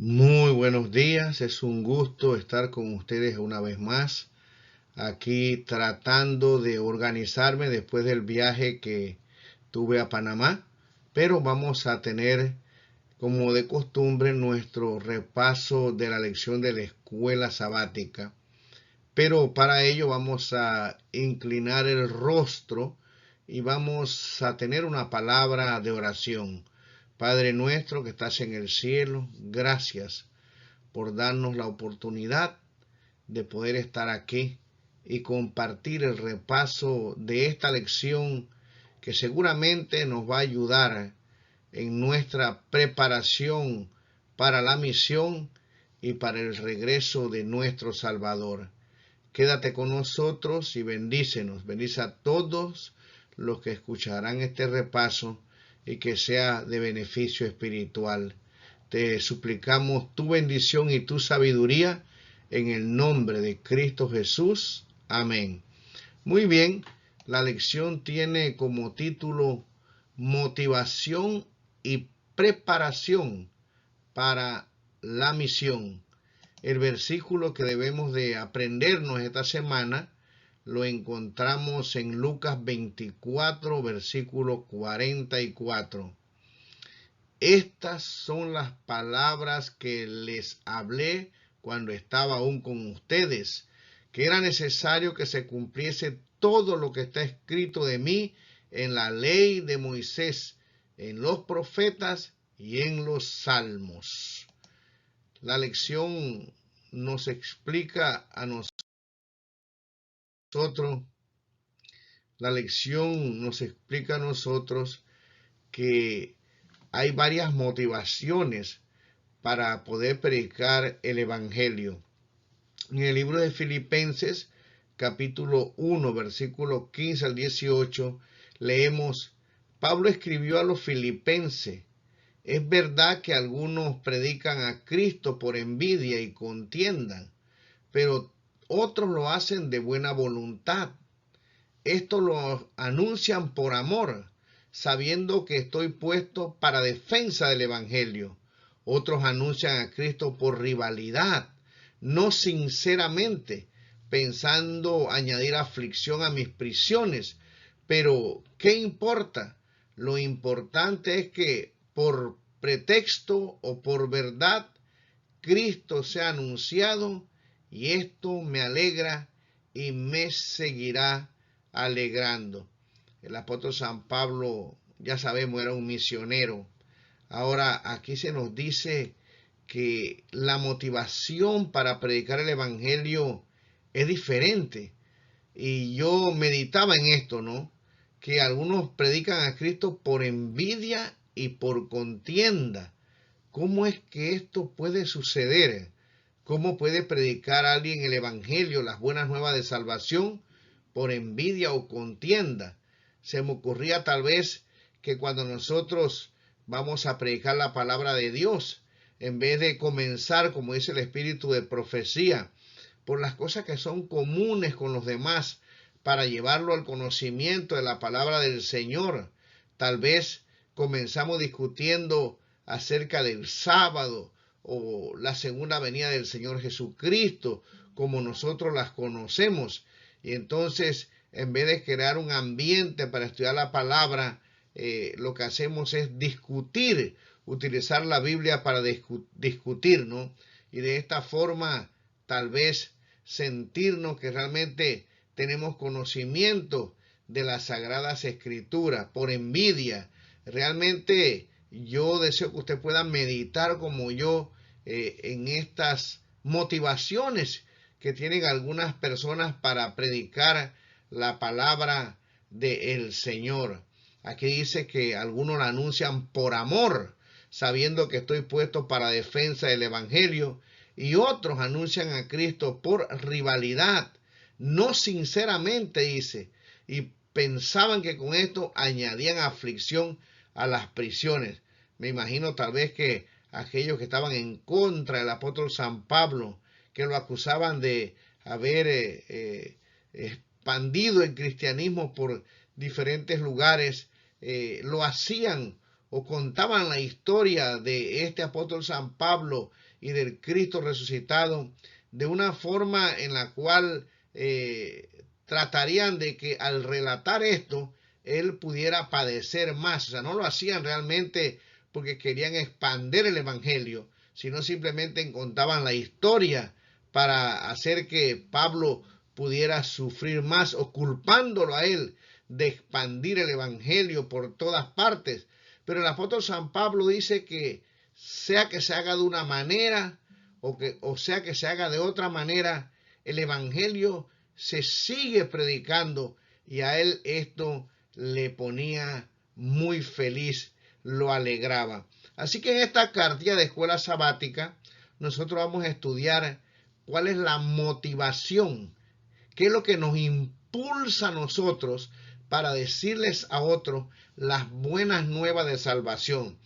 Muy buenos días, es un gusto estar con ustedes una vez más, aquí tratando de organizarme después del viaje que tuve a Panamá, pero vamos a tener como de costumbre nuestro repaso de la lección de la escuela sabática, pero para ello vamos a inclinar el rostro y vamos a tener una palabra de oración. Padre nuestro que estás en el cielo, gracias por darnos la oportunidad de poder estar aquí y compartir el repaso de esta lección que seguramente nos va a ayudar en nuestra preparación para la misión y para el regreso de nuestro Salvador. Quédate con nosotros y bendícenos. Bendice a todos los que escucharán este repaso y que sea de beneficio espiritual. Te suplicamos tu bendición y tu sabiduría en el nombre de Cristo Jesús. Amén. Muy bien, la lección tiene como título Motivación y preparación para la misión. El versículo que debemos de aprendernos esta semana lo encontramos en Lucas 24, versículo 44. Estas son las palabras que les hablé cuando estaba aún con ustedes, que era necesario que se cumpliese todo lo que está escrito de mí en la ley de Moisés, en los profetas y en los salmos. La lección nos explica a nosotros, que hay varias motivaciones para poder predicar el Evangelio. En el libro de Filipenses, capítulo 1, versículo 15 al 18, leemos: Pablo escribió a los filipenses: es verdad que algunos predican a Cristo por envidia y contiendan, pero otros lo hacen de buena voluntad. Esto lo anuncian por amor, sabiendo que estoy puesto para defensa del Evangelio. Otros anuncian a Cristo por rivalidad, no sinceramente, pensando añadir aflicción a mis prisiones. Pero, ¿qué importa? Lo importante es que por pretexto o por verdad, Cristo sea anunciado, y esto me alegra y me seguirá alegrando. El apóstol San Pablo, ya sabemos, era un misionero. Ahora aquí se nos dice que la motivación para predicar el Evangelio es diferente. Y yo meditaba en esto, ¿no? Que algunos predican a Cristo por envidia y por contienda. ¿Cómo es que esto puede suceder? ¿Cómo puede predicar a alguien el Evangelio, las buenas nuevas de salvación, por envidia o contienda? Se me ocurría tal vez que cuando nosotros vamos a predicar la palabra de Dios, en vez de comenzar, como dice el espíritu de profecía, por las cosas que son comunes con los demás, para llevarlo al conocimiento de la palabra del Señor, tal vez comenzamos discutiendo acerca del sábado o la segunda venida del Señor Jesucristo, como nosotros las conocemos. Y entonces, en vez de crear un ambiente para estudiar la palabra, lo que hacemos es discutir, utilizar la Biblia para discutir, ¿no? Y de esta forma, tal vez sentirnos que realmente tenemos conocimiento de las sagradas escrituras por envidia. Realmente yo deseo que usted pueda meditar como yo en estas motivaciones que tienen algunas personas para predicar la palabra del Señor. Aquí dice que algunos la anuncian por amor, sabiendo que estoy puesto para defensa del Evangelio, y otros anuncian a Cristo por rivalidad, no sinceramente, dice, y pensaban que con esto añadían aflicción a las prisiones. Me imagino tal vez que aquellos que estaban en contra del apóstol San Pablo, que lo acusaban de haber expandido el cristianismo por diferentes lugares, lo hacían o contaban la historia de este apóstol San Pablo y del Cristo resucitado, de una forma en la cual tratarían de que al relatar esto, él pudiera padecer más. O sea, no lo hacían realmente porque querían expandir el evangelio, sino simplemente contaban la historia para hacer que Pablo pudiera sufrir más, o culpándolo a él de expandir el evangelio por todas partes. Pero el apóstol San Pablo dice que sea que se haga de una manera o sea que se haga de otra manera, el evangelio se sigue predicando, y a él esto le ponía muy feliz, lo alegraba. Así que en esta cartilla de escuela sabática nosotros vamos a estudiar cuál es la motivación, qué es lo que nos impulsa a nosotros para decirles a otros las buenas nuevas de salvación.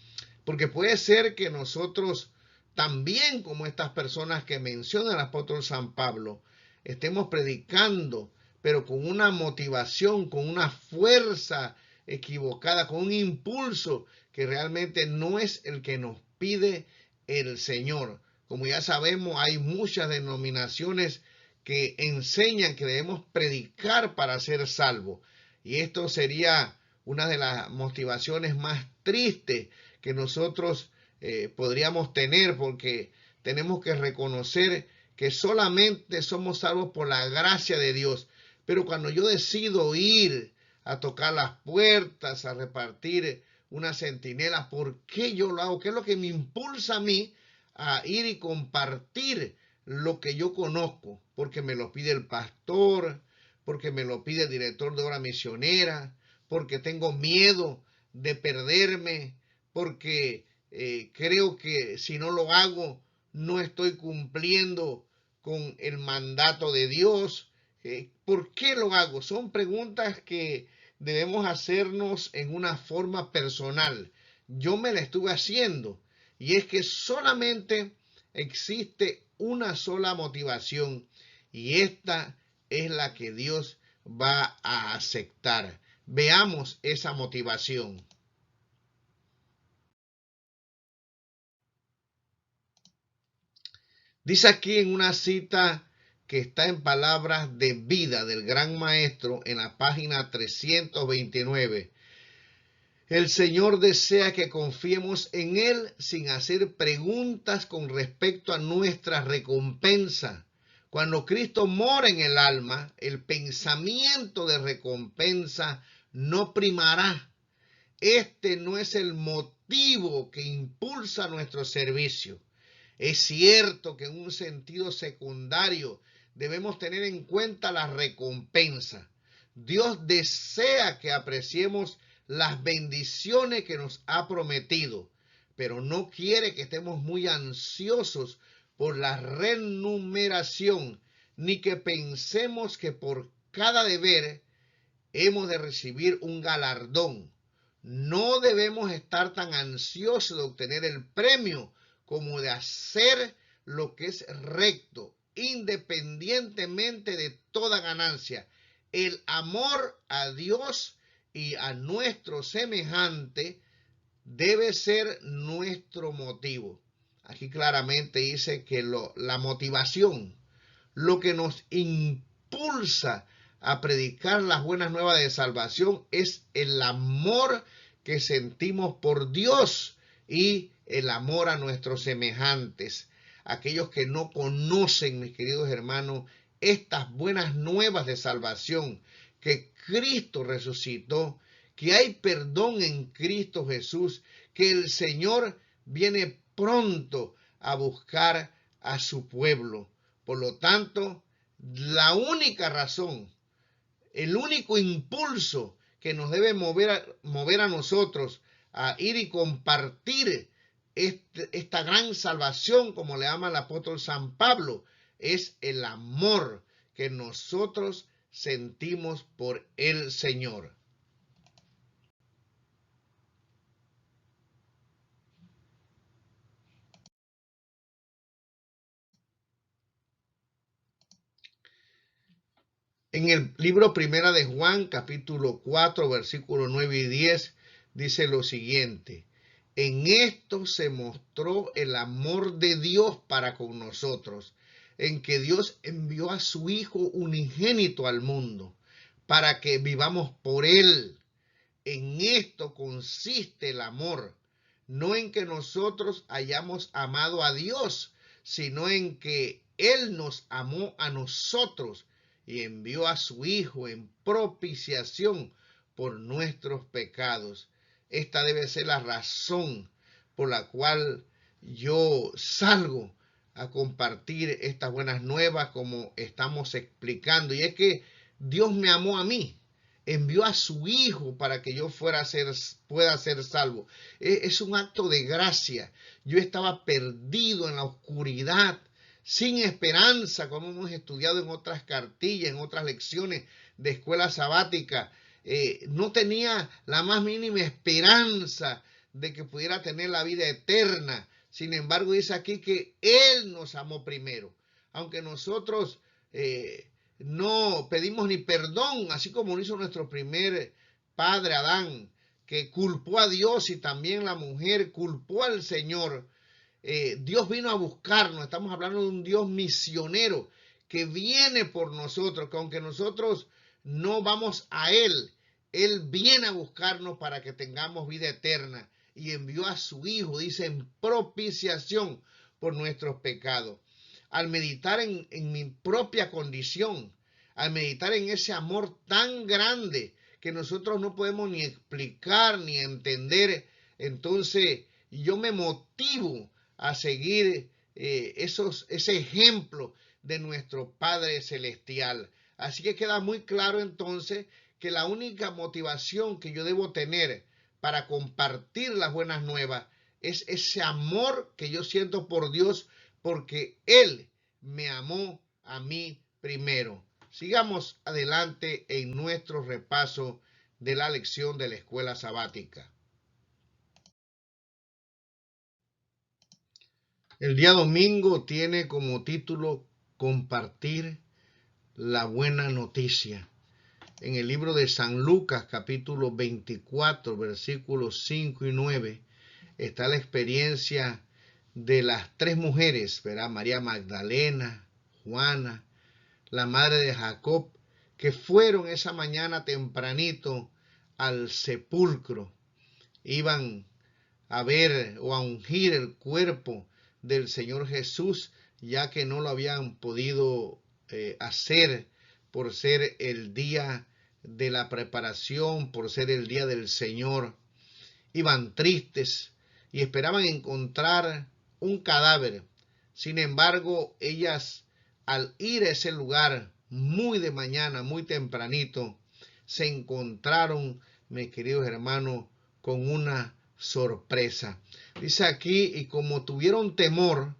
Porque puede ser que nosotros también, como estas personas que menciona el apóstol San Pablo, estemos predicando, pero con una motivación, con una fuerza equivocada, con un impulso que realmente no es el que nos pide el Señor. Como ya sabemos, hay muchas denominaciones que enseñan que debemos predicar para ser salvos. Y esto sería una de las motivaciones más tristes que nosotros podríamos tener, porque tenemos que reconocer que solamente somos salvos por la gracia de Dios. Pero cuando yo decido ir a tocar las puertas, a repartir una centinela, ¿por qué yo lo hago? ¿Qué es lo que me impulsa a mí a ir y compartir lo que yo conozco? Porque me lo pide el pastor, porque me lo pide el director de obra misionera, porque tengo miedo de perderme, porque creo que si no lo hago no estoy cumpliendo con el mandato de Dios. ¿Por qué lo hago? Son preguntas que debemos hacernos en una forma personal. Yo me la estuve haciendo, y es que solamente existe una sola motivación, y esta es la que Dios va a aceptar. Veamos esa motivación. Dice aquí en una cita que está en Palabras de Vida del Gran Maestro, en la página 329. El Señor desea que confiemos en Él sin hacer preguntas con respecto a nuestra recompensa. Cuando Cristo mora en el alma, el pensamiento de recompensa no primará. Este no es el motivo que impulsa nuestro servicio. Es cierto que en un sentido secundario debemos tener en cuenta la recompensa. Dios desea que apreciemos las bendiciones que nos ha prometido, pero no quiere que estemos muy ansiosos por la remuneración, ni que pensemos que por cada deber hemos de recibir un galardón. No debemos estar tan ansiosos de obtener el premio como de hacer lo que es recto, independientemente de toda ganancia. El amor a Dios y a nuestro semejante debe ser nuestro motivo. Aquí claramente dice que la motivación, lo que nos impulsa a predicar las buenas nuevas de salvación, es el amor que sentimos por Dios y el amor a nuestros semejantes, aquellos que no conocen, mis queridos hermanos, estas buenas nuevas de salvación, que Cristo resucitó, que hay perdón en Cristo Jesús, que el Señor viene pronto a buscar a su pueblo. Por lo tanto, la única razón, el único impulso que nos debe mover a nosotros a ir y compartir esta gran salvación, como le llama el apóstol San Pablo, es el amor que nosotros sentimos por el Señor. En el libro Primera de Juan, capítulo 4, versículos 9 y 10, dice lo siguiente: En esto se mostró el amor de Dios para con nosotros, en que Dios envió a su Hijo unigénito al mundo, para que vivamos por Él. En esto consiste el amor, no en que nosotros hayamos amado a Dios, sino en que Él nos amó a nosotros y envió a su Hijo en propiciación por nuestros pecados. Esta debe ser la razón por la cual yo salgo a compartir estas buenas nuevas como estamos explicando. Y es que Dios me amó a mí, envió a su Hijo para que yo pueda ser salvo. Es un acto de gracia. Yo estaba perdido en la oscuridad, sin esperanza, como hemos estudiado en otras cartillas, en otras lecciones de escuela sabática. No tenía la más mínima esperanza de que pudiera tener la vida eterna. Sin embargo, dice aquí que Él nos amó primero. Aunque nosotros no pedimos ni perdón, así como lo hizo nuestro primer padre Adán, que culpó a Dios, y también la mujer culpó al Señor. Dios vino a buscarnos. Estamos hablando de un Dios misionero que viene por nosotros, que aunque nosotros no vamos a Él, Él viene a buscarnos para que tengamos vida eterna, y envió a su Hijo, dice, en propiciación por nuestros pecados. Al meditar en mi propia condición, al meditar en ese amor tan grande que nosotros no podemos ni explicar ni entender, entonces yo me motivo a seguir ese ejemplo de nuestro Padre Celestial. Así que queda muy claro entonces que la única motivación que yo debo tener para compartir las buenas nuevas es ese amor que yo siento por Dios, porque Él me amó a mí primero. Sigamos adelante en nuestro repaso de la lección de la escuela sabática. El día domingo tiene como título Compartir la buena noticia. En el libro de San Lucas, capítulo 24, versículos 5 y 9, está la experiencia de las tres mujeres, ¿verdad? María Magdalena, Juana, la madre de Jacob, que fueron esa mañana tempranito al sepulcro. Iban a ver o a ungir el cuerpo del Señor Jesús, ya que no lo habían podido hacer por ser el día de la preparación, por ser el día del Señor. Iban tristes y esperaban encontrar un cadáver. Sin embargo, ellas, al ir a ese lugar muy de mañana, muy tempranito, se encontraron, mis queridos hermanos, con una sorpresa. Dice aquí, y como tuvieron temor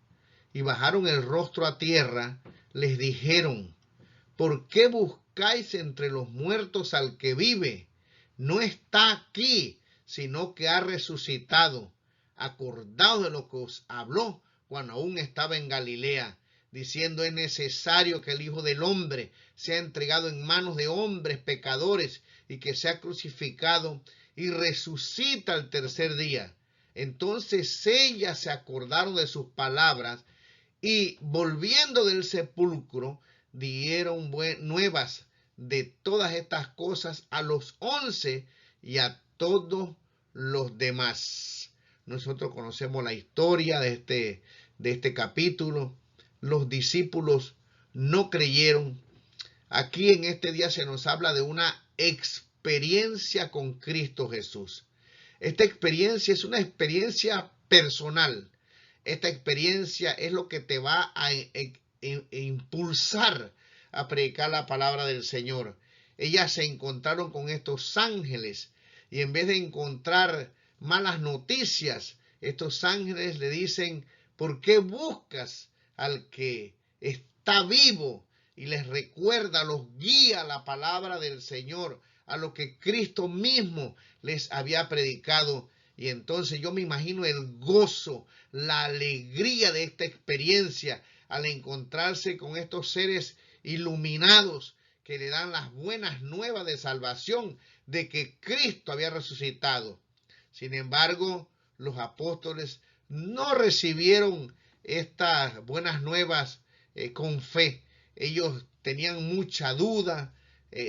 y bajaron el rostro a tierra, les dijeron: ¿por qué buscáis entre los muertos al que vive? No está aquí, sino que ha resucitado. Acordaos de lo que os habló cuando aún estaba en Galilea, diciendo: es necesario que el Hijo del Hombre sea entregado en manos de hombres pecadores y que sea crucificado y resucita al tercer día. Entonces ellas se acordaron de sus palabras y, volviendo del sepulcro, dieron nuevas de todas estas cosas a los 11 y a todos los demás. Nosotros conocemos la historia de este capítulo. Los discípulos no creyeron. Aquí en este día se nos habla de una experiencia con Cristo Jesús. Esta experiencia es una experiencia personal. Esta experiencia es lo que te va a impulsar a predicar la palabra del Señor. Ellas se encontraron con estos ángeles y en vez de encontrar malas noticias, estos ángeles le dicen: ¿por qué buscas al que está vivo? Y les recuerda, los guía a la palabra del Señor, a lo que Cristo mismo les había predicado. Y entonces yo me imagino el gozo, la alegría de esta experiencia al encontrarse con estos seres iluminados que le dan las buenas nuevas de salvación, de que Cristo había resucitado. Sin embargo, los apóstoles no recibieron estas buenas nuevas con fe. Ellos tenían mucha duda,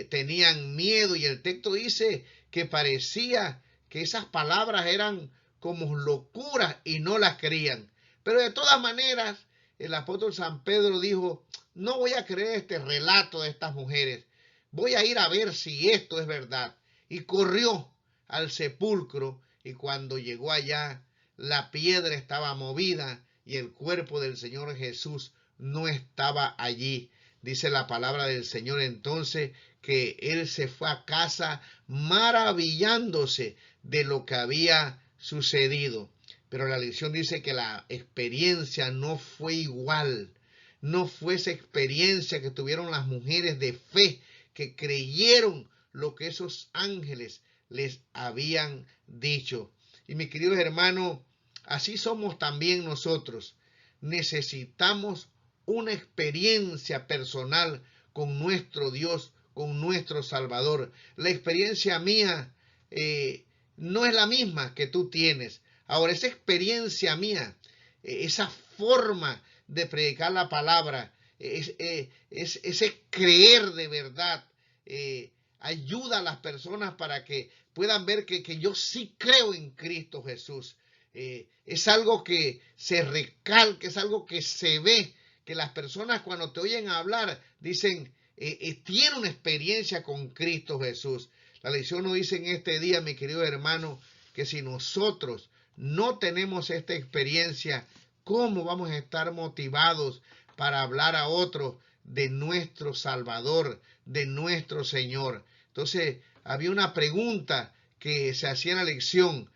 tenían miedo, y el texto dice que parecía que esas palabras eran como locuras y no las creían. Pero de todas maneras, el apóstol San Pedro dijo: no voy a creer este relato de estas mujeres, voy a ir a ver si esto es verdad. Y corrió al sepulcro, y cuando llegó allá, la piedra estaba movida y el cuerpo del Señor Jesús no estaba allí. Dice la palabra del Señor entonces que él se fue a casa maravillándose de lo que había sucedido. Pero la lección dice que la experiencia no fue igual. No fue esa experiencia que tuvieron las mujeres de fe, que creyeron lo que esos ángeles les habían dicho. Y mis queridos hermanos, así somos también nosotros. Necesitamos una experiencia personal con nuestro Dios, con nuestro Salvador. La experiencia mía no es la misma que tú tienes. Ahora, esa experiencia mía, esa forma de predicar la palabra, ese creer de verdad, ayuda a las personas para que puedan ver que yo sí creo en Cristo Jesús. Es algo que se recalca, es algo que se ve, que las personas cuando te oyen hablar dicen, tiene una experiencia con Cristo Jesús. La lección nos dice en este día, mi querido hermano, que si nosotros no tenemos esta experiencia, ¿cómo vamos a estar motivados para hablar a otros de nuestro Salvador, de nuestro Señor? Entonces, había una pregunta que se hacía en la lección: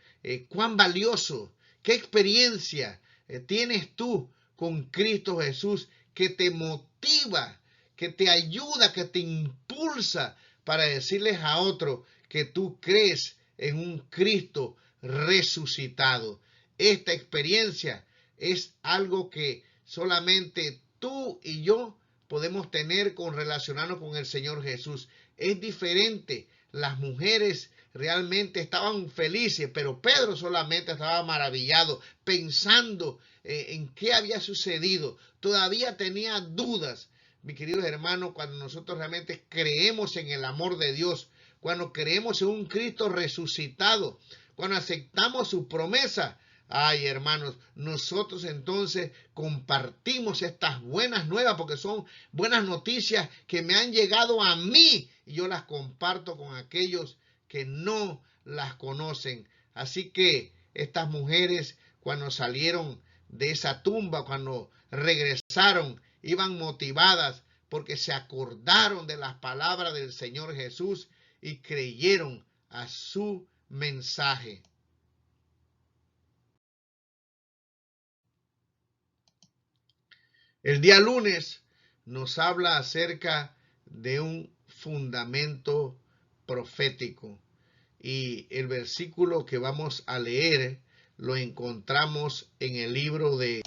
¿cuán valioso, qué experiencia tienes tú con Cristo Jesús que te motiva, que te ayuda, que te impulsa para decirles a otros que tú crees en un Cristo resucitado? Esta experiencia es algo que solamente tú y yo podemos tener con relacionarnos con el Señor Jesús. Es diferente. Las mujeres realmente estaban felices, pero Pedro solamente estaba maravillado, pensando en qué había sucedido. Todavía tenía dudas. Mis queridos hermanos, cuando nosotros realmente creemos en el amor de Dios, cuando creemos en un Cristo resucitado, cuando aceptamos su promesa, ay, hermanos, nosotros entonces compartimos estas buenas nuevas, porque son buenas noticias que me han llegado a mí, y yo las comparto con aquellos que no las conocen. Así que estas mujeres, cuando salieron de esa tumba, cuando regresaron, iban motivadas porque se acordaron de las palabras del Señor Jesús y creyeron a su mensaje. El día lunes nos habla acerca de un fundamento profético, y el versículo que vamos a leer lo encontramos en el libro de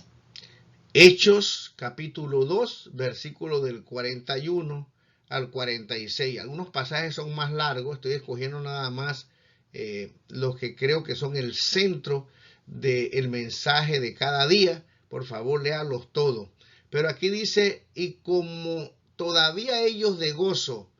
Hechos, capítulo 2, versículo del 41 al 46. Algunos pasajes son más largos, estoy escogiendo nada más los que creo que son el centro del mensaje de cada día. Por favor, léalos todos. Pero aquí dice: y como todavía ellos de gozo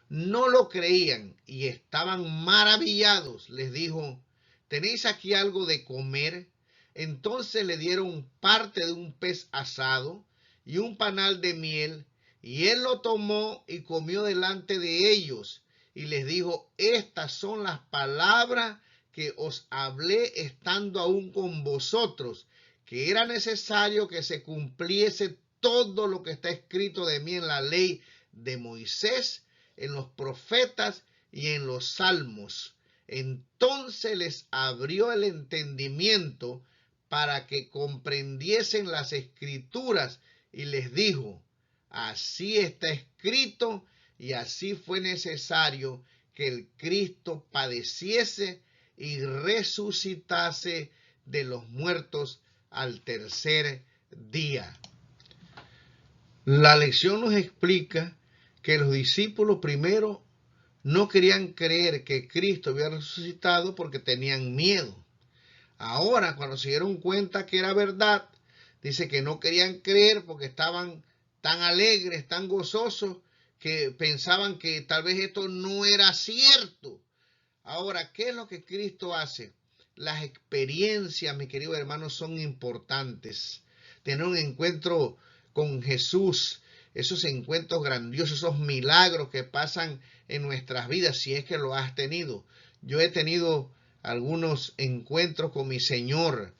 no lo creían y estaban maravillados, les dijo: ¿tenéis aquí algo de comer? Entonces le dieron parte de un pez asado y un panal de miel, y él lo tomó y comió delante de ellos, y les dijo: estas son las palabras que os hablé estando aún con vosotros, que era necesario que se cumpliese todo lo que está escrito de mí en la ley de Moisés, en los profetas y en los salmos. Entonces les abrió el entendimiento para que comprendiesen las escrituras, y les dijo: así está escrito, y así fue necesario que el Cristo padeciese y resucitase de los muertos al tercer día. La lección nos explica que los discípulos primero no querían creer que Cristo había resucitado porque tenían miedo. Ahora, cuando se dieron cuenta que era verdad, dice que no querían creer porque estaban tan alegres, tan gozosos, que pensaban que tal vez esto no era cierto. Ahora, ¿qué es lo que Cristo hace? Las experiencias, mis queridos hermanos, son importantes. Tener un encuentro con Jesús, esos encuentros grandiosos, esos milagros que pasan en nuestras vidas, si es que lo has tenido. Yo he tenido algunos encuentros con mi Señor.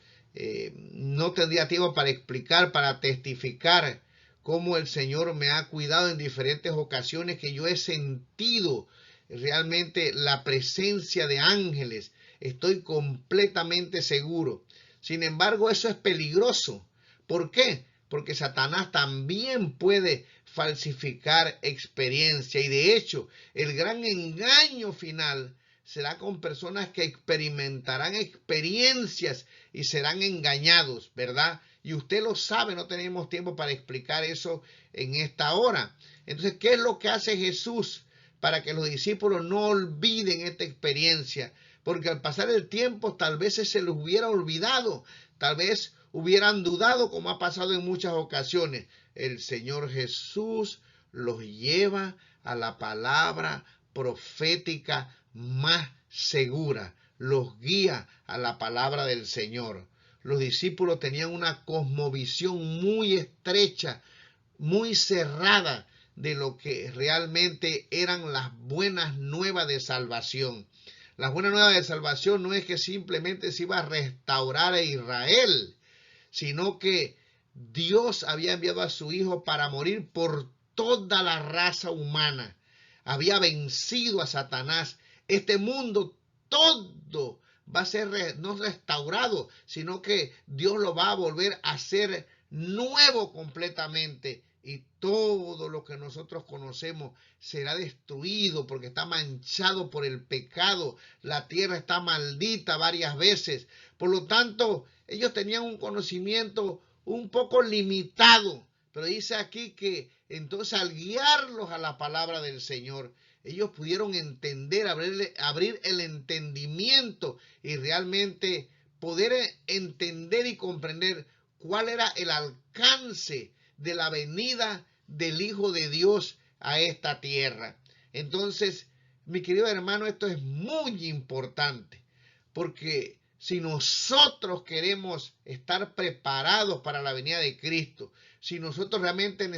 No tendría tiempo para explicar, para testificar cómo el Señor me ha cuidado en diferentes ocasiones, que yo he sentido realmente la presencia de ángeles. Estoy completamente seguro. Sin embargo, eso es peligroso. ¿Por qué? Porque Satanás también puede falsificar experiencia, y de hecho el gran engaño final será con personas que experimentarán experiencias y serán engañados, ¿verdad? Y usted lo sabe, no tenemos tiempo para explicar eso en esta hora. Entonces, ¿qué es lo que hace Jesús para que los discípulos no olviden esta experiencia? Porque al pasar el tiempo tal vez se les hubiera olvidado, tal vez hubieran dudado, como ha pasado en muchas ocasiones. El Señor Jesús los lleva a la palabra profética más segura, los guía a la palabra del Señor. Los discípulos tenían una cosmovisión muy estrecha, muy cerrada de lo que realmente eran las buenas nuevas de salvación. Las buenas nuevas de salvación no es que simplemente se iba a restaurar a Israel, sino que Dios había enviado a su Hijo para morir por toda la raza humana. Había vencido a Satanás. Este mundo todo va a ser no restaurado, sino que Dios lo va a volver a hacer nuevo completamente. Y todo lo que nosotros conocemos será destruido porque está manchado por el pecado. La tierra está maldita varias veces. Por lo tanto, ellos tenían un conocimiento un poco limitado. Pero dice aquí que entonces al guiarlos a la palabra del Señor, ellos pudieron entender, abrir el entendimiento y realmente poder entender y comprender cuál era el alcance de la venida del Hijo de Dios a esta tierra. Entonces, mi querido hermano, esto es muy importante, porque si nosotros queremos estar preparados para la venida de Cristo, si nosotros realmente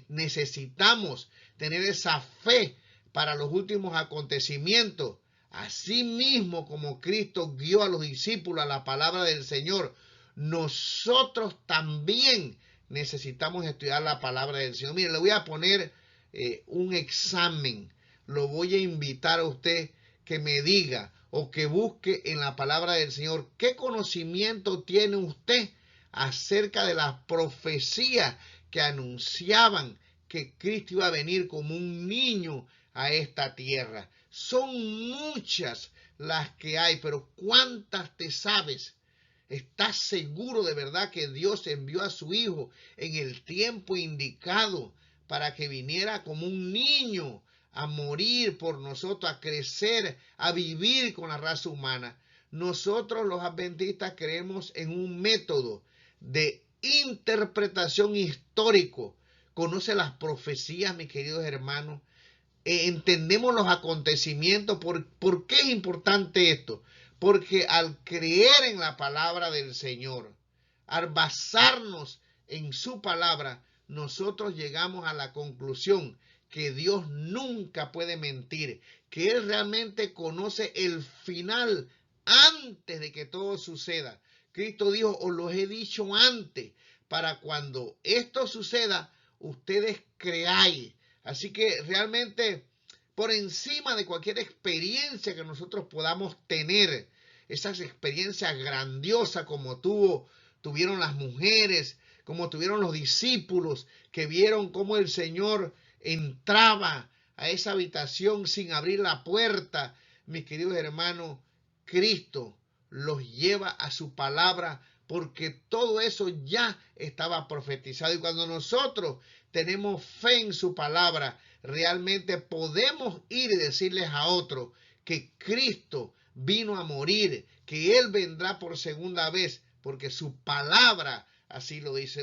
necesitamos tener esa fe para los últimos acontecimientos, así mismo como Cristo guió a los discípulos a la palabra del Señor, nosotros también necesitamos estudiar la palabra del Señor. Mire, le voy a poner un examen. Lo voy a invitar a usted que me diga o que busque en la palabra del Señor qué conocimiento tiene usted acerca de las profecías que anunciaban que Cristo iba a venir como un niño a esta tierra. Son muchas las que hay, pero ¿cuántas te sabes? ¿Estás seguro de verdad que Dios envió a su Hijo en el tiempo indicado para que viniera como un niño a morir por nosotros, a crecer, a vivir con la raza humana? Nosotros los adventistas creemos en un método de interpretación histórico. Conoce las profecías, mis queridos hermanos. Entendemos los acontecimientos. ¿Por qué es importante esto? Porque al creer en la palabra del Señor, al basarnos en su palabra, nosotros llegamos a la conclusión que Dios nunca puede mentir, que Él realmente conoce el final antes de que todo suceda. Cristo dijo, os lo he dicho antes, para cuando esto suceda, ustedes creáis. Así que realmente, por encima de cualquier experiencia que nosotros podamos tener, esas experiencias grandiosas como tuvieron las mujeres, como tuvieron los discípulos, que vieron cómo el Señor entraba a esa habitación sin abrir la puerta. Mis queridos hermanos, Cristo los lleva a su palabra, porque todo eso ya estaba profetizado. Y cuando nosotros tenemos fe en su palabra, realmente podemos ir y decirles a otros que Cristo vino a morir, que Él vendrá por segunda vez, porque su palabra así lo dice.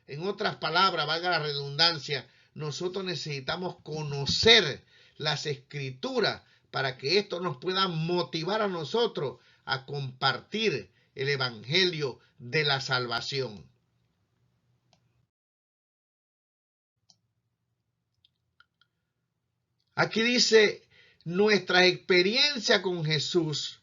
En otras palabras, valga la redundancia, nosotros necesitamos conocer las Escrituras para que esto nos pueda motivar a nosotros a compartir el Evangelio de la salvación. Aquí dice, nuestra experiencia con Jesús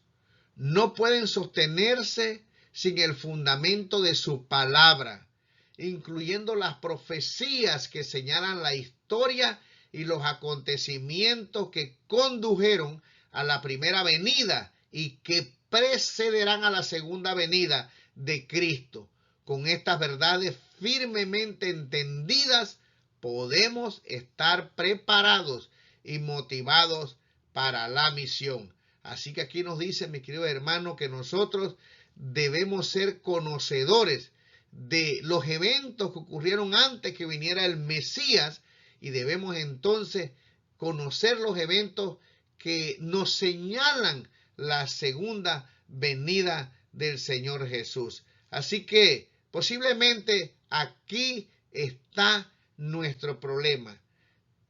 no pueden sostenerse sin el fundamento de su palabra, incluyendo las profecías que señalan la historia y los acontecimientos que condujeron a la primera venida y que precederán a la segunda venida de Cristo. Con estas verdades firmemente entendidas, podemos estar preparados y motivados para la misión. Así que aquí nos dice, mi querido hermano, que nosotros debemos ser conocedores de los eventos que ocurrieron antes que viniera el Mesías, y debemos entonces conocer los eventos que nos señalan la segunda venida del Señor Jesús. Así que posiblemente aquí está nuestro problema.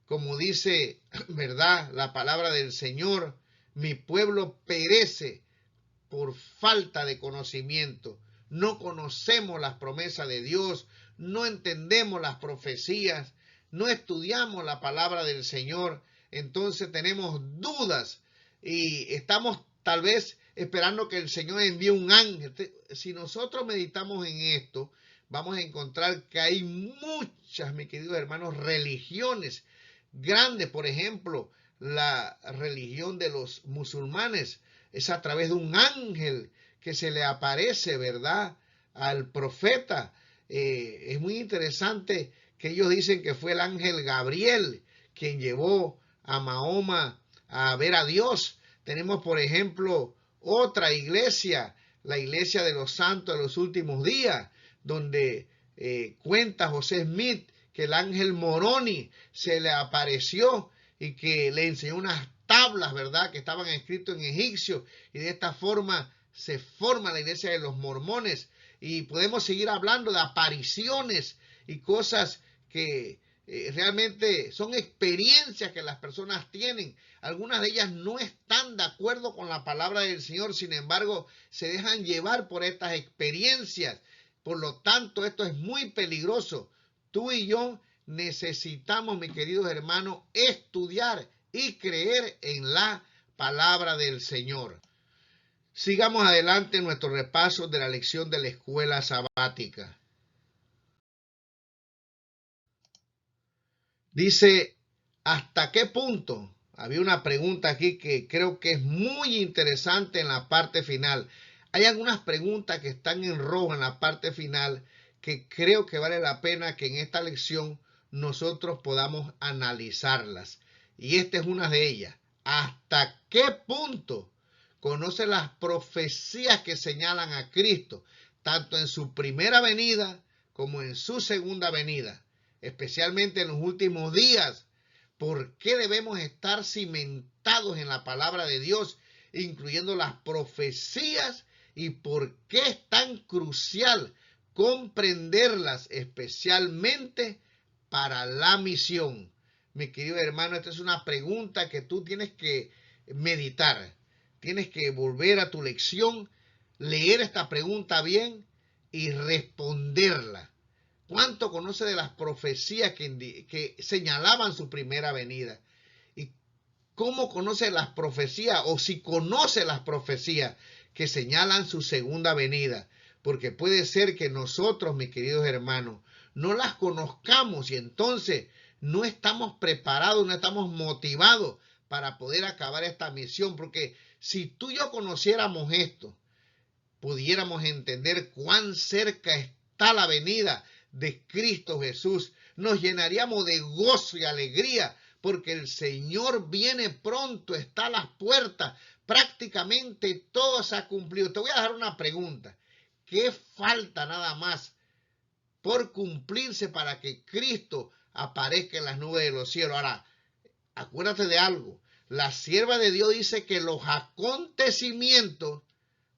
Como dice, ¿verdad?, la palabra del Señor, mi pueblo perece por falta de conocimiento. No conocemos las promesas de Dios, no entendemos las profecías, no estudiamos la palabra del Señor, entonces tenemos dudas y estamos tal vez esperando que el Señor envíe un ángel. Si nosotros meditamos en esto, vamos a encontrar que hay muchas, mis queridos hermanos, religiones grandes. Por ejemplo, la religión de los musulmanes es a través de un ángel que se le aparece, ¿verdad?, al profeta. Es muy interesante que ellos dicen que fue el ángel Gabriel quien llevó a Mahoma a ver a Dios. Tenemos, por ejemplo, otra iglesia, la iglesia de los santos de los últimos días, donde cuenta José Smith que el ángel Moroni se le apareció y que le enseñó unas tablas, ¿verdad?, que estaban escritos en egipcio, y de esta forma se forma la iglesia de los mormones. Y podemos seguir hablando de apariciones y cosas que realmente son experiencias que las personas tienen. Algunas de ellas no están de acuerdo con la palabra del Señor, sin embargo, se dejan llevar por estas experiencias. Por lo tanto, esto es muy peligroso. Tú y yo necesitamos, mis queridos hermanos, estudiar y creer en la palabra del Señor. Sigamos adelante en nuestro repaso de la lección de la escuela sabática. Dice, ¿hasta qué punto? Había una pregunta aquí que creo que es muy interesante en la parte final. Hay algunas preguntas que están en rojo en la parte final que creo que vale la pena que en esta lección nosotros podamos analizarlas. Y esta es una de ellas. ¿Hasta qué punto conoce las profecías que señalan a Cristo, tanto en su primera venida como en su segunda venida, especialmente en los últimos días? ¿Por qué debemos estar cimentados en la palabra de Dios, incluyendo las profecías? ¿Y por qué es tan crucial comprenderlas, especialmente para la misión? Mi querido hermano, esta es una pregunta que tú tienes que meditar. Tienes que volver a tu lección, leer esta pregunta bien y responderla. ¿Cuánto conoce de las profecías que señalaban su primera venida? ¿Y cómo conoce las profecías, o si conoce las profecías que señalan su segunda venida? Porque puede ser que nosotros, mis queridos hermanos, no las conozcamos y entonces no estamos preparados, no estamos motivados para poder acabar esta misión. Porque si tú y yo conociéramos esto, pudiéramos entender cuán cerca está la venida de Cristo Jesús. Nos llenaríamos de gozo y alegría porque el Señor viene pronto, está a las puertas. Prácticamente todo se ha cumplido. Te voy a dar una pregunta. ¿Qué falta nada más por cumplirse para que Cristo aparezca en las nubes de los cielos? Ahora, acuérdate de algo. La sierva de Dios dice que los acontecimientos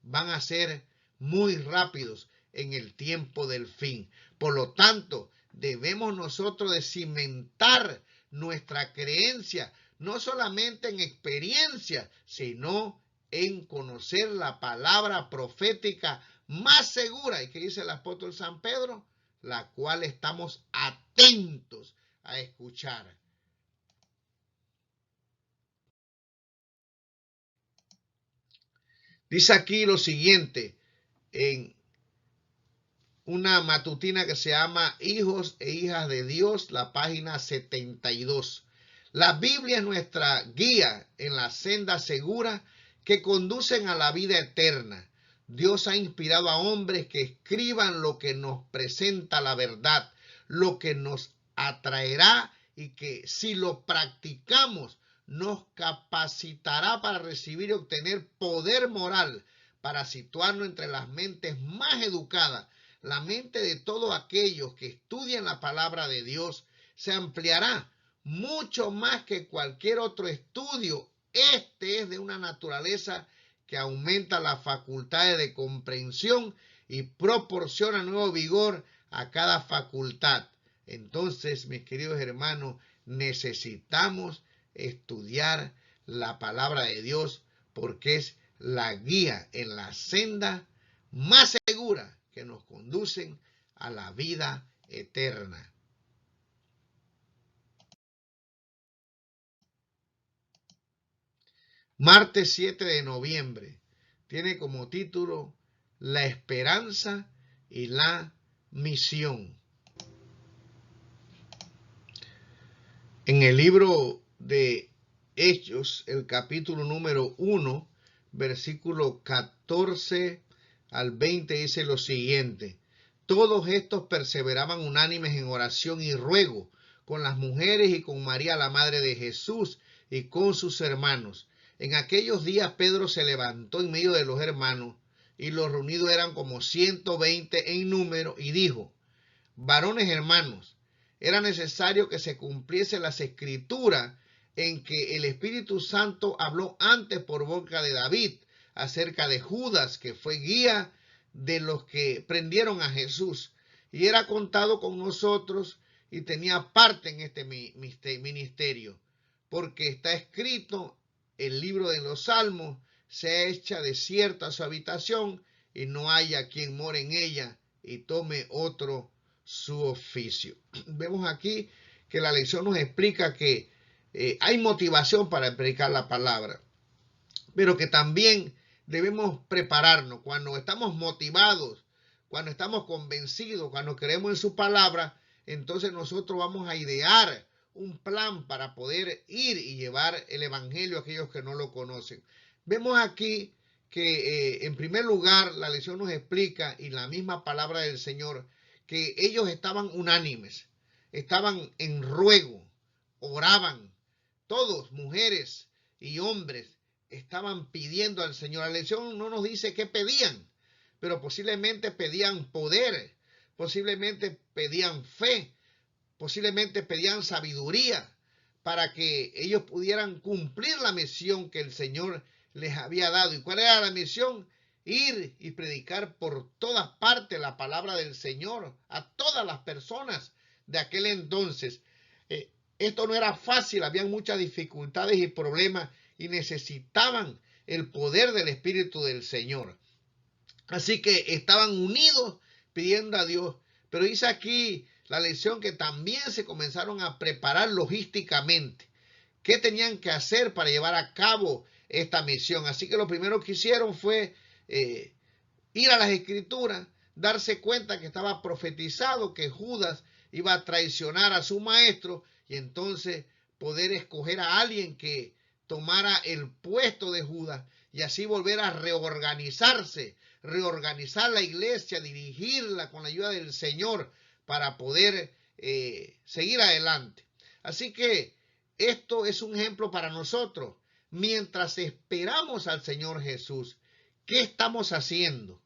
van a ser muy rápidos en el tiempo del fin. Por lo tanto, debemos nosotros de cimentar nuestra creencia, no solamente en experiencia, sino en conocer la palabra profética más segura, y que dice el apóstol San Pedro, la cual estamos atentos a escuchar. Dice aquí lo siguiente, en una matutina que se llama Hijos e Hijas de Dios, la página 72. La Biblia es nuestra guía en la senda segura que conducen a la vida eterna. Dios ha inspirado a hombres que escriban lo que nos presenta la verdad, lo que nos atraerá y que si lo practicamos nos capacitará para recibir y obtener poder moral, para situarnos entre las mentes más educadas. La mente de todos aquellos que estudian la palabra de Dios se ampliará mucho más que cualquier otro estudio. Este es de una naturaleza que aumenta las facultades de comprensión y proporciona nuevo vigor a cada facultad. Entonces, mis queridos hermanos, necesitamos estudiar la palabra de Dios porque es la guía en la senda más segura que nos conducen a la vida eterna. Martes 7 de noviembre tiene como título La esperanza y la misión. En el libro de Hechos, el capítulo número 1, versículo 14 al 20 dice lo siguiente: todos estos perseveraban unánimes en oración y ruego con las mujeres y con María, la madre de Jesús, y con sus hermanos. En aquellos días Pedro se levantó en medio de los hermanos, y los reunidos eran como 120 en número, y dijo: varones hermanos, era necesario que se cumpliese las escrituras en que el Espíritu Santo habló antes por boca de David acerca de Judas, que fue guía de los que prendieron a Jesús, y era contado con nosotros y tenía parte en este ministerio, porque está escrito el libro de los Salmos: sea hecha desierta su habitación y no haya quien more en ella, y tome otro su oficio. Vemos aquí que la lección nos explica que hay motivación para predicar la palabra, pero que también debemos prepararnos. Cuando estamos motivados, cuando estamos convencidos, cuando creemos en su palabra, entonces nosotros vamos a idear un plan para poder ir y llevar el evangelio a aquellos que no lo conocen. Vemos aquí que en primer lugar la lección nos explica, y la misma palabra del Señor, que ellos estaban unánimes, estaban en ruego, oraban, todos, mujeres y hombres, estaban pidiendo al Señor. La lección no nos dice qué pedían, pero posiblemente pedían poder, posiblemente pedían fe, posiblemente pedían sabiduría para que ellos pudieran cumplir la misión que el Señor les había dado. ¿Y cuál era la misión? Ir y predicar por todas partes la palabra del Señor a todas las personas de aquel entonces. Esto no era fácil, había muchas dificultades y problemas y necesitaban el poder del Espíritu del Señor. Así que estaban unidos pidiendo a Dios. Pero dice aquí la lección que también se comenzaron a preparar logísticamente. ¿Qué tenían que hacer para llevar a cabo esta misión? Así que lo primero que hicieron fue ir a las Escrituras, darse cuenta que estaba profetizado que Judas iba a traicionar a su maestro, y entonces poder escoger a alguien que tomara el puesto de Judas y así volver a reorganizarse, reorganizar la iglesia, dirigirla con la ayuda del Señor para poder seguir adelante. Así que esto es un ejemplo para nosotros. Mientras esperamos al Señor Jesús, ¿qué estamos haciendo?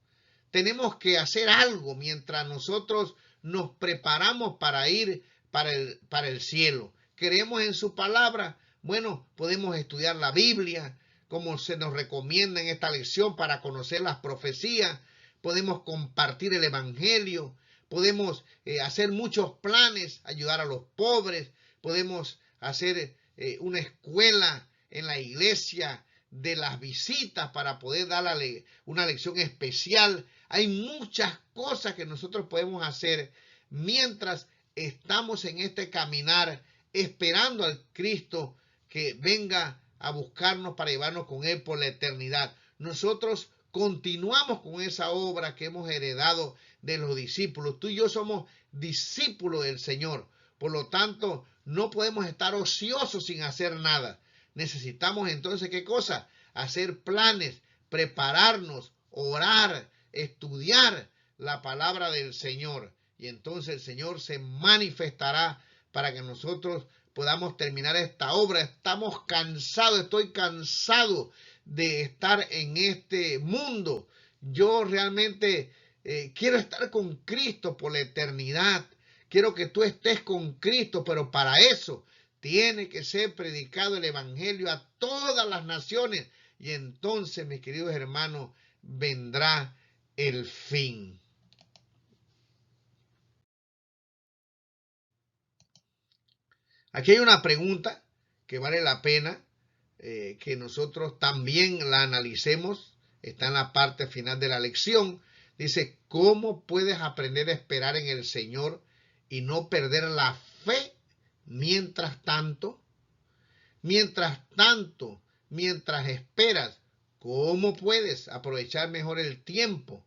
Tenemos que hacer algo mientras nosotros nos preparamos para ir para el cielo. ¿Creemos en su palabra? Bueno, podemos estudiar la Biblia, como se nos recomienda en esta lección, para conocer las profecías. Podemos compartir el evangelio, podemos hacer muchos planes, ayudar a los pobres, podemos hacer una escuela en la iglesia de las visitas para poder dar una lección especial. Hay muchas cosas que nosotros podemos hacer mientras estamos en este caminar, esperando al Cristo que venga a buscarnos para llevarnos con Él por la eternidad. Nosotros continuamos con esa obra que hemos heredado de los discípulos. Tú y yo somos discípulos del Señor. Por lo tanto, no podemos estar ociosos sin hacer nada. Necesitamos entonces, ¿qué cosa? Hacer planes, prepararnos, orar, estudiar la palabra del Señor. Y entonces el Señor se manifestará para que nosotros podamos terminar esta obra. Estamos cansados, estoy cansado de estar en este mundo. Yo realmente quiero estar con Cristo por la eternidad. Quiero que tú estés con Cristo, pero para eso tiene que ser predicado el evangelio a todas las naciones. Y entonces, mis queridos hermanos, vendrá el fin. Aquí hay una pregunta que vale la pena que nosotros también la analicemos. Está en la parte final de la lección. Dice, ¿cómo puedes aprender a esperar en el Señor y no perder la fe mientras tanto? Mientras esperas, ¿cómo puedes aprovechar mejor el tiempo?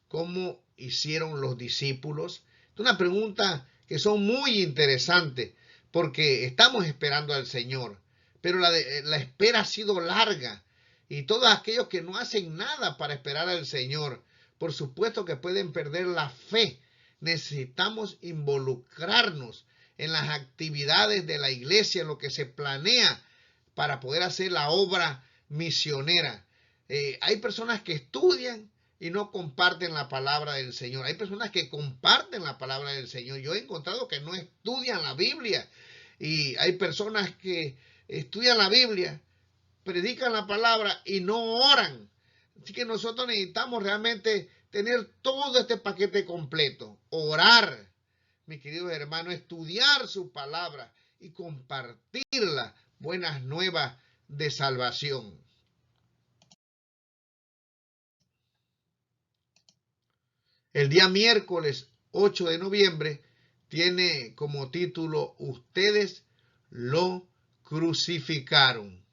¿Cómo hicieron los discípulos? Es una pregunta que son muy interesantes porque estamos esperando al Señor, pero la espera ha sido larga y todos aquellos que no hacen nada para esperar al Señor, por supuesto que pueden perder la fe. Necesitamos involucrarnos en las actividades de la iglesia, en lo que se planea para poder hacer la obra misionera. Hay personas que estudian y no comparten la palabra del Señor. Hay personas que comparten la palabra del Señor. Yo he encontrado que no estudian la Biblia. Y hay personas que estudian la Biblia, predican la palabra y no oran. Así que nosotros necesitamos realmente tener todo este paquete completo. Orar, mis queridos hermanos, estudiar su palabra y compartirla. Buenas nuevas de salvación. El día miércoles 8 de noviembre tiene como título, ustedes lo crucificaron.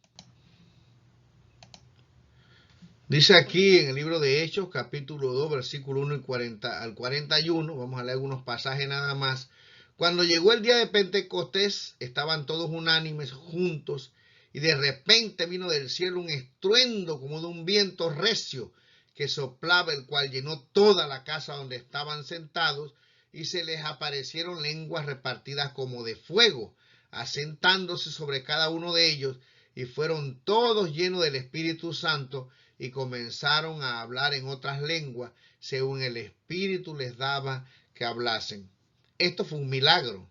Dice aquí en el libro de Hechos, capítulo 2, versículo 1 al 41, vamos a leer algunos pasajes nada más. Cuando llegó el día de Pentecostés, estaban todos unánimes, juntos, y de repente vino del cielo un estruendo como de un viento recio que soplaba, el cual llenó toda la casa donde estaban sentados, y se les aparecieron lenguas repartidas como de fuego, asentándose sobre cada uno de ellos, y fueron todos llenos del Espíritu Santo, y comenzaron a hablar en otras lenguas, según el Espíritu les daba que hablasen. Esto fue un milagro.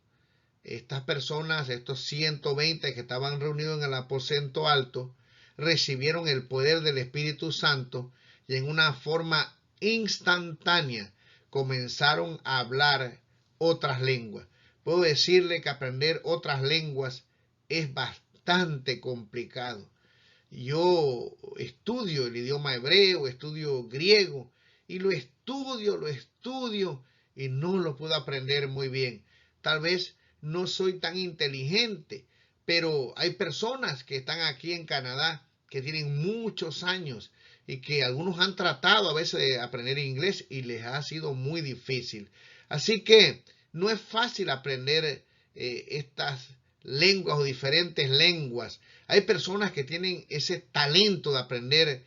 Estas personas, estos 120 que estaban reunidos en el aposento alto, recibieron el poder del Espíritu Santo y en una forma instantánea comenzaron a hablar otras lenguas. Puedo decirle que aprender otras lenguas es bastante complicado. Yo estudio el idioma hebreo, estudio griego y lo estudio y no lo puedo aprender muy bien. Tal vez no soy tan inteligente, pero hay personas que están aquí en Canadá que tienen muchos años y que algunos han tratado a veces de aprender inglés y les ha sido muy difícil. Así que no es fácil aprender estas lenguas o diferentes lenguas. Hay personas que tienen ese talento de aprender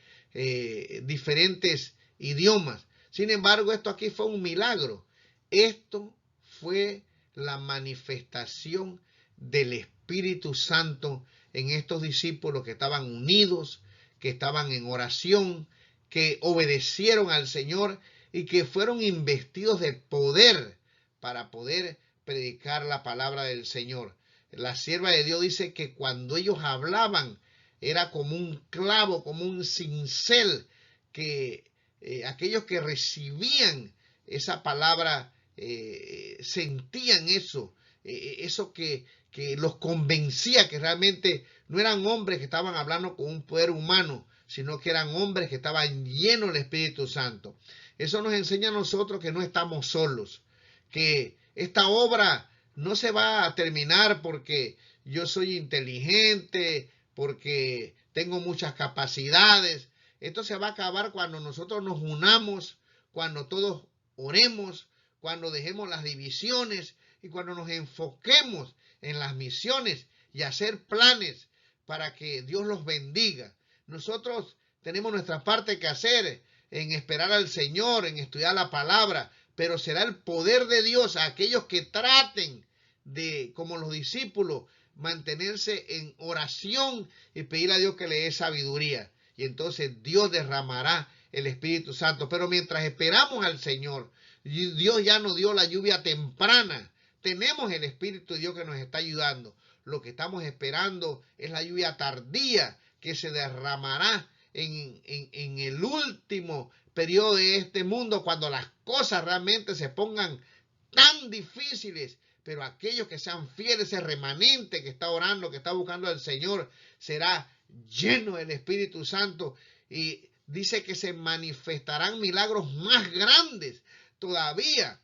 diferentes idiomas. Sin embargo, esto aquí fue un milagro. Esto fue la manifestación del Espíritu Santo en estos discípulos que estaban unidos, que estaban en oración, que obedecieron al Señor y que fueron investidos de poder para poder predicar la palabra del Señor. La sierva de Dios dice que cuando ellos hablaban, era como un clavo, como un cincel, que aquellos que recibían esa palabra sentían eso, eso que los convencía que realmente no eran hombres que estaban hablando con un poder humano, sino que eran hombres que estaban llenos del Espíritu Santo. Eso nos enseña a nosotros que no estamos solos, que esta obra no se va a terminar porque yo soy inteligente, porque tengo muchas capacidades. Esto se va a acabar cuando nosotros nos unamos, cuando todos oremos, cuando dejemos las divisiones y cuando nos enfoquemos en las misiones y hacer planes para que Dios los bendiga. Nosotros tenemos nuestra parte que hacer en esperar al Señor, en estudiar la palabra, pero será el poder de Dios a aquellos que traten de, como los discípulos, mantenerse en oración y pedir a Dios que le dé sabiduría. Y entonces Dios derramará el Espíritu Santo. Pero mientras esperamos al Señor, Dios ya nos dio la lluvia temprana. Tenemos el Espíritu de Dios que nos está ayudando. Lo que estamos esperando es la lluvia tardía que se derramará en el último periodo de este mundo, cuando las cosas realmente se pongan tan difíciles. Pero aquellos que sean fieles, ese remanente que está orando, que está buscando al Señor, será lleno del Espíritu Santo. Y dice que se manifestarán milagros más grandes todavía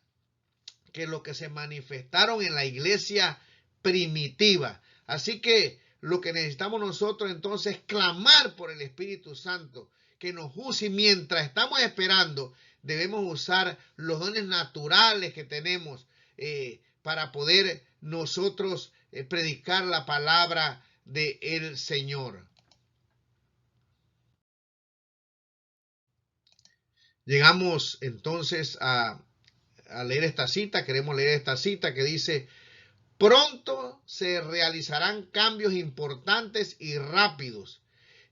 que lo que se manifestaron en la iglesia primitiva. Así que lo que necesitamos nosotros entonces es clamar por el Espíritu Santo, que nos use, y mientras estamos esperando, debemos usar los dones naturales que tenemos para poder nosotros predicar la palabra del Señor. Llegamos entonces a leer esta cita, queremos leer esta cita que dice: pronto se realizarán cambios importantes y rápidos,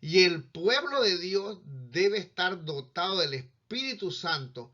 y el pueblo de Dios debe estar dotado del Espíritu Santo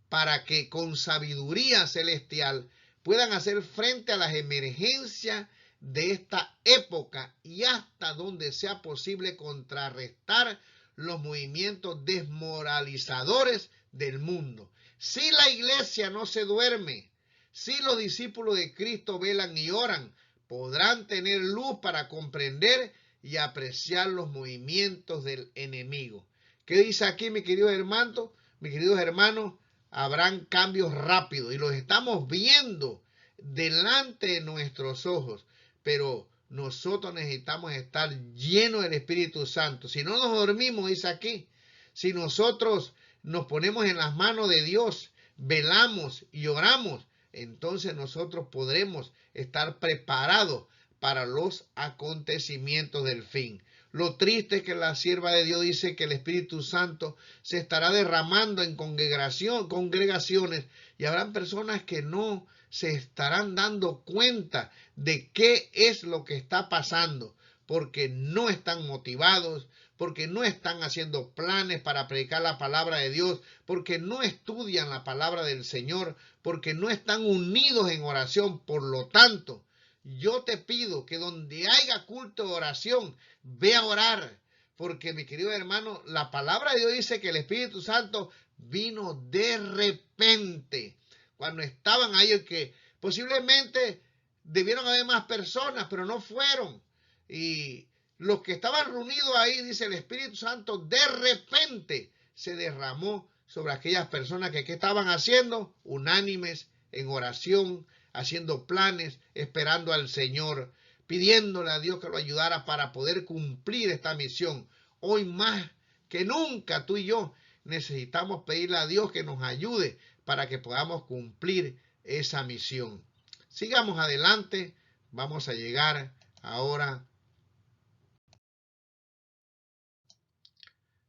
para que con sabiduría celestial puedan hacer frente a las emergencias de esta época y hasta donde sea posible contrarrestar los movimientos desmoralizadores del mundo. Si la iglesia no se duerme, si los discípulos de Cristo velan y oran, podrán tener luz para comprender y apreciar los movimientos del enemigo. ¿Qué dice aquí, mi querido hermano? Mis queridos hermanos, habrán cambios rápidos y los estamos viendo delante de nuestros ojos, pero nosotros necesitamos estar llenos del Espíritu Santo. Si no nos dormimos, dice aquí, si nosotros nos ponemos en las manos de Dios, velamos y oramos, entonces nosotros podremos estar preparados para los acontecimientos del fin. Lo triste es que la sierva de Dios dice que el Espíritu Santo se estará derramando en congregaciones, y habrán personas que no se estarán dando cuenta de qué es lo que está pasando, porque no están motivados, porque no están haciendo planes para predicar la palabra de Dios, porque no estudian la palabra del Señor, porque no están unidos en oración. Por lo tanto, yo te pido que donde haya culto de oración, ve a orar, porque, mi querido hermano, la palabra de Dios dice que el Espíritu Santo vino de repente. Cuando estaban ahí, que posiblemente debieron haber más personas, pero no fueron. Y los que estaban reunidos ahí, dice el Espíritu Santo, de repente se derramó sobre aquellas personas que ¿qué estaban haciendo? Unánimes en oración, haciendo planes, esperando al Señor, pidiéndole a Dios que lo ayudara para poder cumplir esta misión. Hoy más que nunca tú y yo necesitamos pedirle a Dios que nos ayude para que podamos cumplir esa misión. Sigamos adelante, vamos a llegar ahora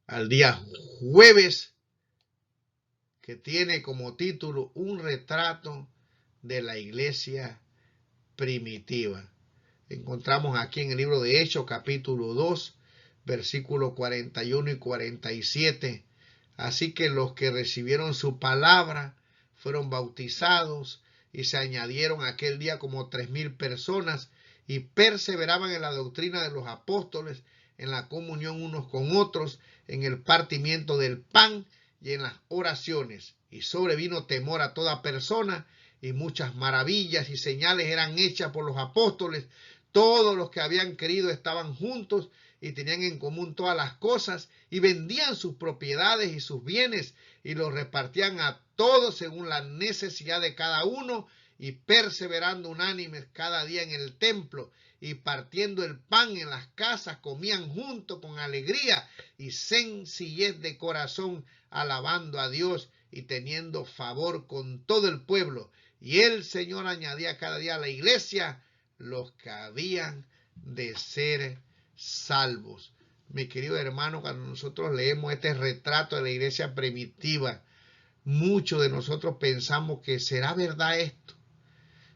al día jueves, que tiene como título un retrato de la iglesia primitiva. Encontramos aquí en el libro de Hechos, capítulo 2, versículos 41 y 47. Así que los que recibieron su palabra fueron bautizados, y se añadieron aquel día como 3,000 personas, y perseveraban en la doctrina de los apóstoles, en la comunión unos con otros, en el partimiento del pan y en las oraciones. Y sobrevino temor a toda persona, y muchas maravillas y señales eran hechas por los apóstoles. Todos los que habían creído estaban juntos y tenían en común todas las cosas, y vendían sus propiedades y sus bienes, y los repartían a todos según la necesidad de cada uno, y perseverando unánimes cada día en el templo, y partiendo el pan en las casas, comían juntos con alegría y sencillez de corazón, alabando a Dios y teniendo favor con todo el pueblo. Y el Señor añadía cada día a la iglesia los que habían de ser salvos. Mi querido hermano, cuando nosotros leemos este retrato de la iglesia primitiva, muchos de nosotros pensamos que ¿será verdad esto?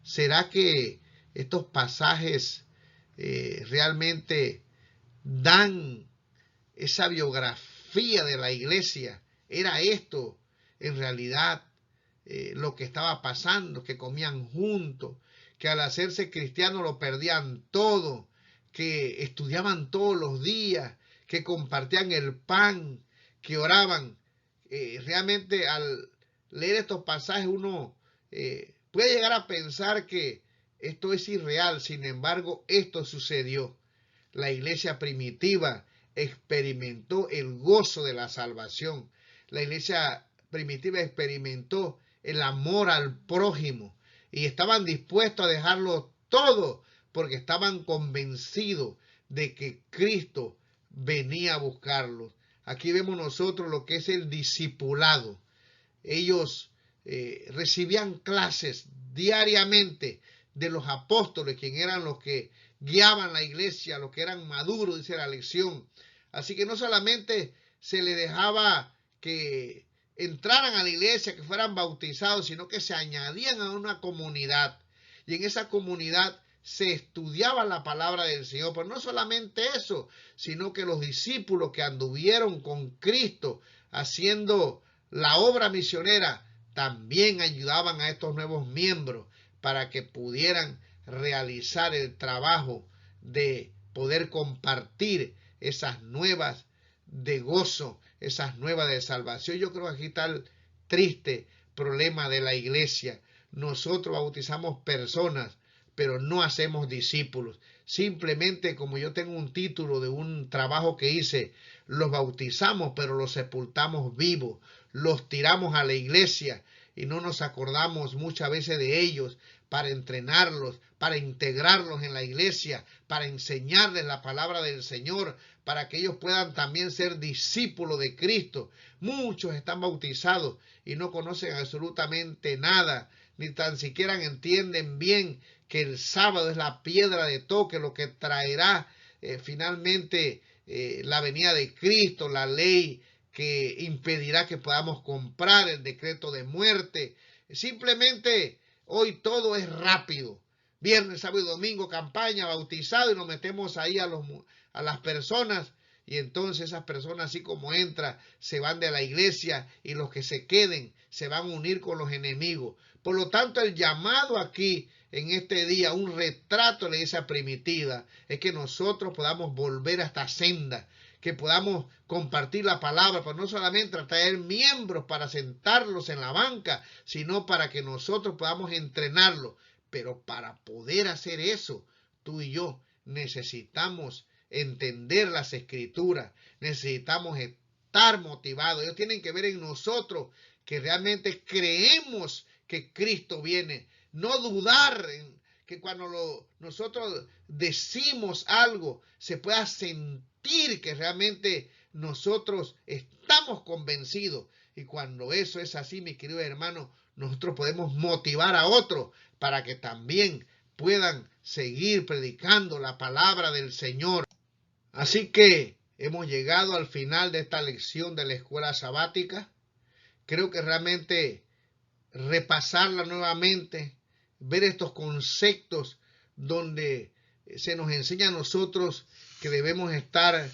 ¿Será que estos pasajes realmente dan esa biografía de la iglesia? ¿Era esto en realidad lo que estaba pasando? Que comían juntos, que al hacerse cristianos lo perdían todo, que estudiaban todos los días, que compartían el pan, que oraban. Realmente al leer estos pasajes uno puede llegar a pensar que esto es irreal. Sin embargo, esto sucedió. La iglesia primitiva experimentó el gozo de la salvación. La iglesia primitiva experimentó el amor al prójimo y estaban dispuestos a dejarlo todo porque estaban convencidos de que Cristo venía a buscarlos. Aquí vemos nosotros lo que es el discipulado. Ellos recibían clases diariamente de los apóstoles, quienes eran los que guiaban la iglesia, los que eran maduros, dice la lección. Así que no solamente se les dejaba que entraran a la iglesia, que fueran bautizados, sino que se añadían a una comunidad. Y en esa comunidad se estudiaba la palabra del Señor. Pero no solamente eso, sino que los discípulos que anduvieron con Cristo haciendo la obra misionera también ayudaban a estos nuevos miembros para que pudieran realizar el trabajo de poder compartir esas nuevas de gozo, esas nuevas de salvación. Yo creo que aquí está el triste problema de la iglesia. Nosotros bautizamos personas, pero no hacemos discípulos. Simplemente, como yo tengo un título de un trabajo que hice, los bautizamos, pero los sepultamos vivos, los tiramos a la iglesia y no nos acordamos muchas veces de ellos para entrenarlos, para integrarlos en la iglesia, para enseñarles la palabra del Señor, para que ellos puedan también ser discípulos de Cristo. Muchos están bautizados y no conocen absolutamente nada, ni tan siquiera entienden bien que el sábado es la piedra de toque, lo que traerá finalmente la venida de Cristo, la ley que impedirá que podamos comprar, el decreto de muerte. Simplemente hoy todo es rápido. Viernes, sábado y domingo, campaña, bautizado, y nos metemos ahí a las personas. Y entonces esas personas, así como entran, se van de la iglesia, y los que se queden se van a unir con los enemigos. Por lo tanto, el llamado aquí en este día, un retrato de la iglesia primitiva, es que nosotros podamos volver a esta senda, que podamos compartir la palabra, pero no solamente traer miembros para sentarlos en la banca, sino para que nosotros podamos entrenarlos. Pero para poder hacer eso, tú y yo necesitamos entender las escrituras, necesitamos estar motivados. Ellos tienen que ver en nosotros que realmente creemos que Cristo viene. No dudar en que cuando nosotros decimos algo se pueda sentir que realmente nosotros estamos convencidos. Y cuando eso es así, mis queridos hermanos, nosotros podemos motivar a otros para que también puedan seguir predicando la palabra del Señor. Así que hemos llegado al final de esta lección de la escuela sabática. Creo que realmente repasarla nuevamente, ver estos conceptos donde se nos enseña a nosotros que debemos estar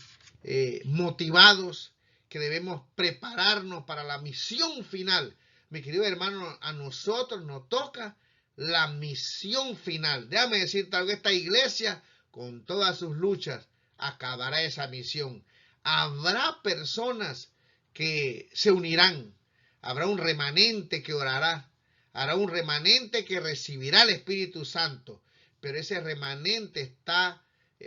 motivados, que debemos prepararnos para la misión final. Mi querido hermano, a nosotros nos toca la misión final. Déjame decirte algo, esta iglesia, con todas sus luchas, acabará esa misión. Habrá personas que se unirán, habrá un remanente que orará, habrá un remanente que recibirá el Espíritu Santo, pero ese remanente está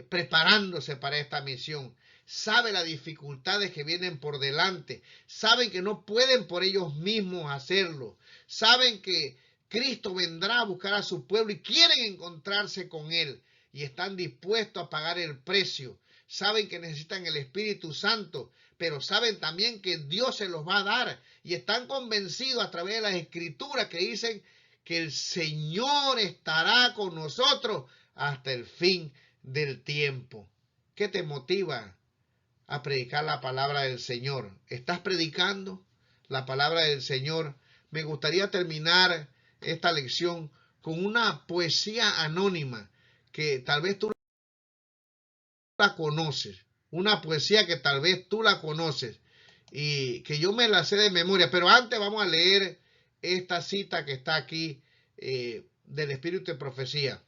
preparándose para esta misión. Sabe las dificultades que vienen por delante, saben que no pueden por ellos mismos hacerlo, saben que Cristo vendrá a buscar a su pueblo y quieren encontrarse con Él y están dispuestos a pagar el precio. Saben que necesitan el Espíritu Santo, pero saben también que Dios se los va a dar y están convencidos a través de las Escrituras que dicen que el Señor estará con nosotros hasta el fin del tiempo. ¿Qué te motiva a predicar la palabra del Señor? ¿Estás predicando la palabra del Señor? Me gustaría terminar esta lección con una poesía anónima que tal vez tú la conoces, una poesía que tal vez tú la conoces y que yo me la sé de memoria, pero antes vamos a leer esta cita que está aquí del Espíritu de Profecía.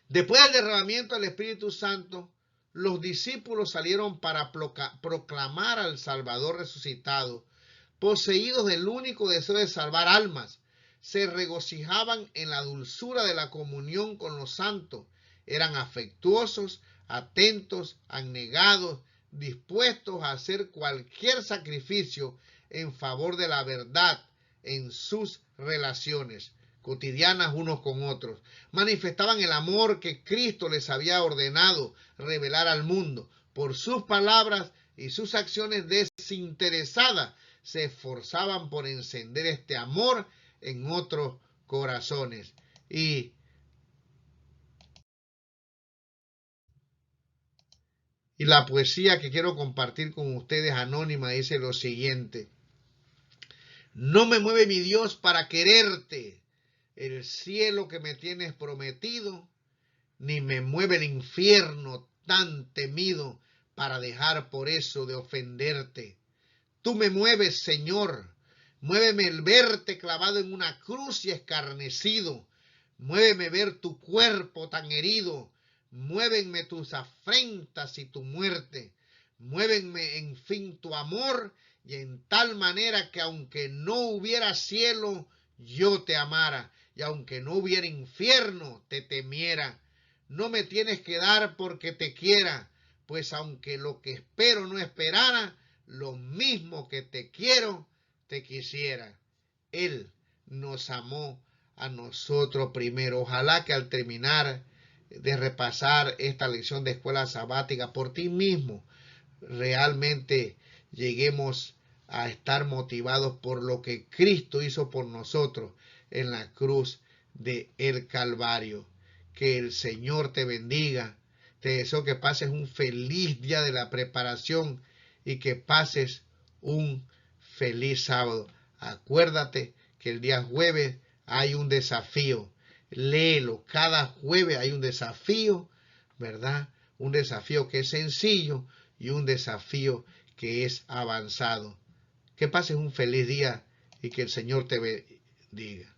Después del derramamiento del Espíritu Santo, los discípulos salieron para proclamar al Salvador resucitado, poseídos del único deseo de salvar almas. Se regocijaban en la dulzura de la comunión con los santos, eran afectuosos, atentos, abnegados, dispuestos a hacer cualquier sacrificio en favor de la verdad en sus relaciones cotidianas unos con otros. Manifestaban el amor que Cristo les había ordenado revelar al mundo. Por sus palabras y sus acciones desinteresadas se esforzaban por encender este amor en otros corazones. Y la poesía que quiero compartir con ustedes anónima dice lo siguiente: no me mueve mi Dios para quererte, el cielo que me tienes prometido, ni me mueve el infierno tan temido para dejar por eso de ofenderte. Tú me mueves, Señor, muéveme el verte clavado en una cruz y escarnecido, muéveme ver tu cuerpo tan herido, muévenme tus afrentas y tu muerte, muévenme en fin tu amor, y en tal manera que aunque no hubiera cielo, yo te amara, y aunque no hubiera infierno, te temiera. No me tienes que dar porque te quiera, pues aunque lo que espero no esperara, lo mismo que te quiero, te quisiera. Él nos amó a nosotros primero. Ojalá que al terminar de repasar esta lección de escuela sabática por ti mismo, realmente lleguemos a estar motivados por lo que Cristo hizo por nosotros en la cruz de el Calvario. Que el Señor te bendiga. Te deseo que pases un feliz día de la preparación y que pases un feliz sábado. Acuérdate que el día jueves hay un desafío. Léelo. Cada jueves hay un desafío, ¿verdad? Un desafío que es sencillo y un desafío que es avanzado. Que pases un feliz día y que el Señor te bendiga.